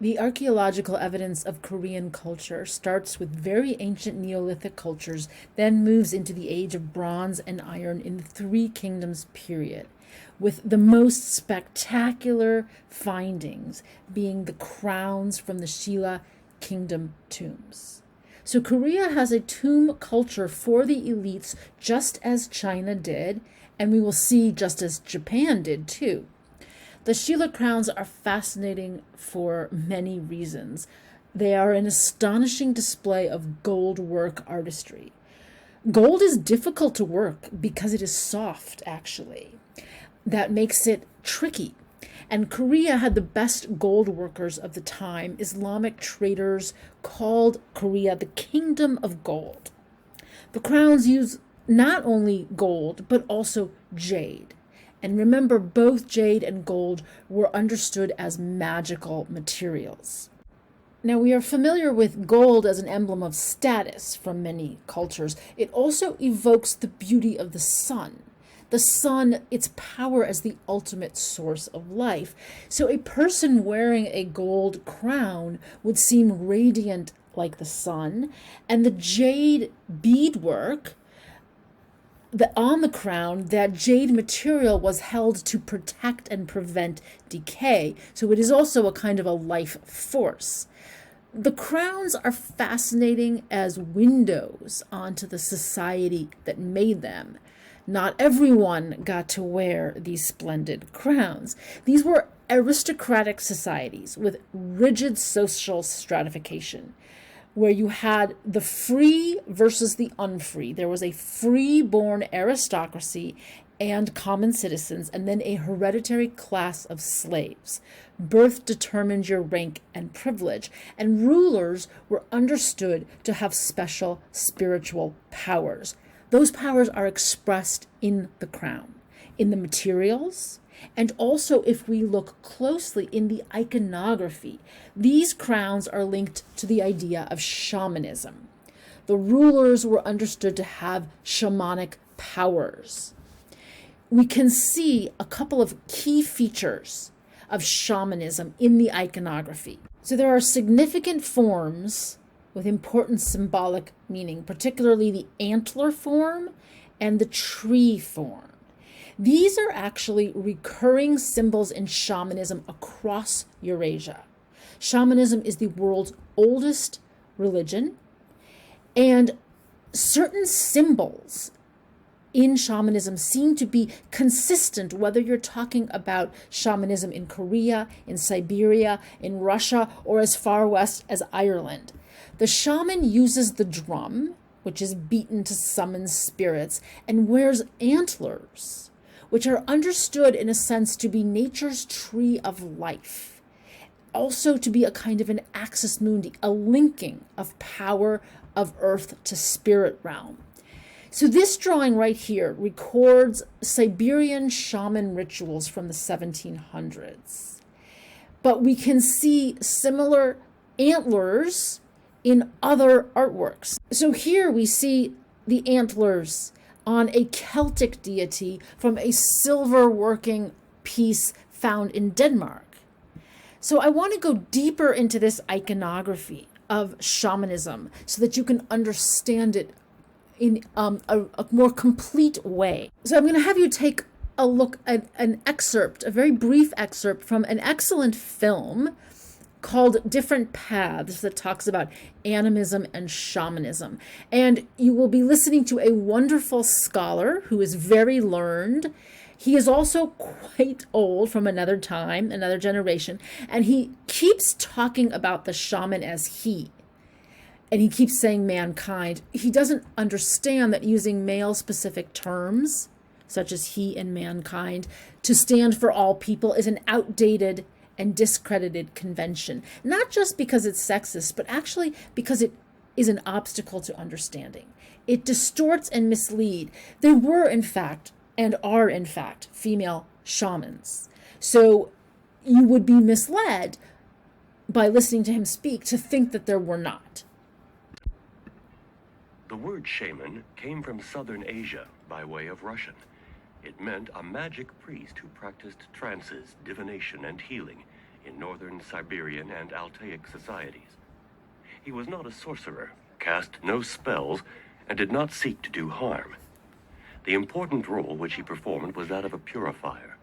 The archaeological evidence of Korean culture starts with very ancient Neolithic cultures, then moves into the age of bronze and iron in the Three Kingdoms period, with the most spectacular findings being the crowns from the Silla kingdom tombs. So Korea has a tomb culture for the elites, just as China did, and we will see just as Japan did too. The Silla crowns are fascinating for many reasons. They are an astonishing display of gold work artistry. Gold is difficult to work because it is soft, actually. That makes it tricky. And Korea had the best gold workers of the time. Islamic traders called Korea the Kingdom of Gold. The crowns use not only gold, but also jade. And remember, both jade and gold were understood as magical materials. Now, we are familiar with gold as an emblem of status from many cultures. It also evokes the beauty of the sun. The sun, its power as the ultimate source of life. So a person wearing a gold crown would seem radiant like the sun, and the jade beadwork on the crown, that jade material was held to protect and prevent decay. So it is also a kind of a life force. The crowns are fascinating as windows onto the society that made them. Not everyone got to wear these splendid crowns. These were aristocratic societies with rigid social stratification, where you had the free versus the unfree. There was a free-born aristocracy and common citizens, and then a hereditary class of slaves. Birth determined your rank and privilege, and rulers were understood to have special spiritual powers. Those powers are expressed in the crown, in the materials, and also if we look closely in the iconography. These crowns are linked to the idea of shamanism. The rulers were understood to have shamanic powers. We can see a couple of key features of shamanism in the iconography. So there are significant forms with important symbolic meaning, particularly the antler form and the tree form. These are actually recurring symbols in shamanism across Eurasia. Shamanism is the world's oldest religion, and certain symbols in shamanism seem to be consistent, whether you're talking about shamanism in Korea, in Siberia, in Russia, or as far west as Ireland. The shaman uses the drum, which is beaten to summon spirits, and wears antlers, which are understood in a sense to be nature's tree of life. Also to be a kind of an axis mundi, a linking of power of earth to spirit realm. So this drawing right here records Siberian shaman rituals from the 1700s. But we can see similar antlers in other artworks. So here we see the antlers on a Celtic deity from a silver working piece found in Denmark. So I want to go deeper into this iconography of shamanism so that you can understand it in a more complete way. So I'm going to have you take a look at an excerpt, a very brief excerpt from an excellent film called Different Paths that talks about animism and shamanism. And you will be listening to a wonderful scholar who is very learned. He is also quite old, from another time, another generation, and he keeps talking about the shaman as he. And he keeps saying mankind. He doesn't understand that using male-specific terms, such as he and mankind, to stand for all people is an outdated and discredited convention. Not just because it's sexist, but actually because it is an obstacle to understanding. It distorts and misleads. There were, in fact, and are, in fact, female shamans. So you would be misled by listening to him speak to think that there were not. The word shaman came from southern Asia by way of Russian. It meant a magic priest who practiced trances, divination, and healing in northern Siberian and Altaic societies. He was not a sorcerer, cast no spells, and did not seek to do harm. The important role which he performed was that of a purifier.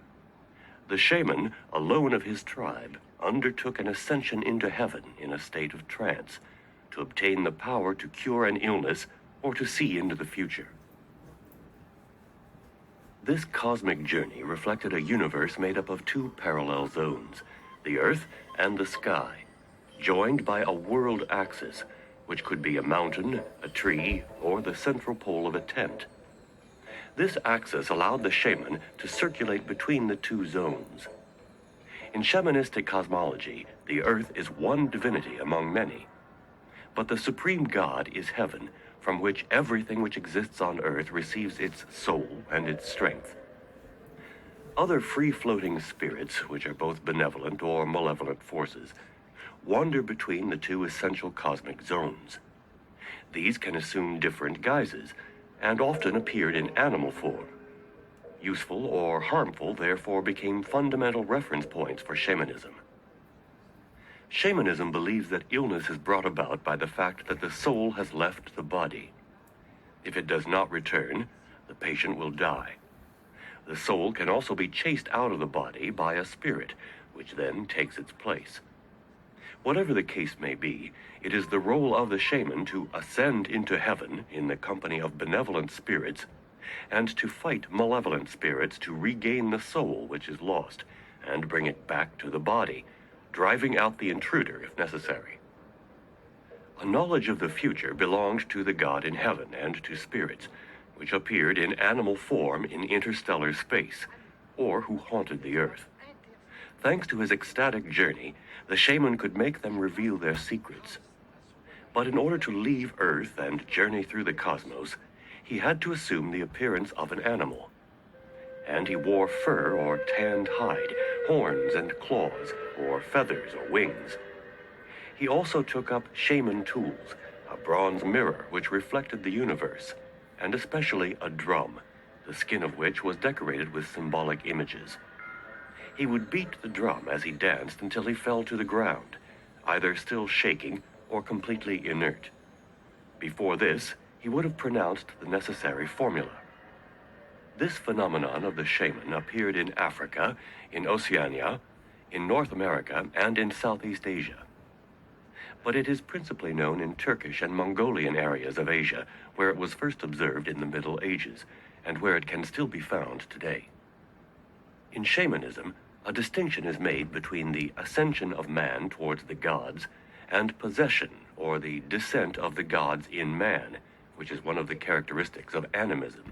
The shaman, alone of his tribe, undertook an ascension into heaven in a state of trance to obtain the power to cure an illness or to see into the future. This cosmic journey reflected a universe made up of two parallel zones, the Earth and the sky, joined by a world axis, which could be a mountain, a tree, or the central pole of a tent. This axis allowed the shaman to circulate between the two zones. In shamanistic cosmology, the Earth is one divinity among many. But the supreme God is heaven, from which everything which exists on Earth receives its soul and its strength. Other free-floating spirits, which are both benevolent or malevolent forces, wander between the two essential cosmic zones. These can assume different guises, and often appeared in animal form. Useful or harmful, therefore, became fundamental reference points for shamanism. Shamanism believes that illness is brought about by the fact that the soul has left the body. If it does not return, the patient will die. The soul can also be chased out of the body by a spirit, which then takes its place. Whatever the case may be, it is the role of the shaman to ascend into heaven in the company of benevolent spirits, and to fight malevolent spirits to regain the soul which is lost, and bring it back to the body, driving out the intruder if necessary. A knowledge of the future belonged to the God in heaven and to spirits, which appeared in animal form in interstellar space, or who haunted the earth. Thanks to his ecstatic journey, the shaman could make them reveal their secrets. But in order to leave Earth and journey through the cosmos, he had to assume the appearance of an animal. And he wore fur or tanned hide, horns and claws, or feathers or wings. He also took up shaman tools, a bronze mirror which reflected the universe, and especially a drum, the skin of which was decorated with symbolic images. He would beat the drum as he danced until he fell to the ground, either still shaking or completely inert. Before this, he would have pronounced the necessary formula. This phenomenon of the shaman appeared in Africa, in Oceania, in North America, and in Southeast Asia. But it is principally known in Turkish and Mongolian areas of Asia, where it was first observed in the Middle Ages, and where it can still be found today. In shamanism, a distinction is made between the ascension of man towards the gods and possession, or the descent of the gods in man, which is one of the characteristics of animism.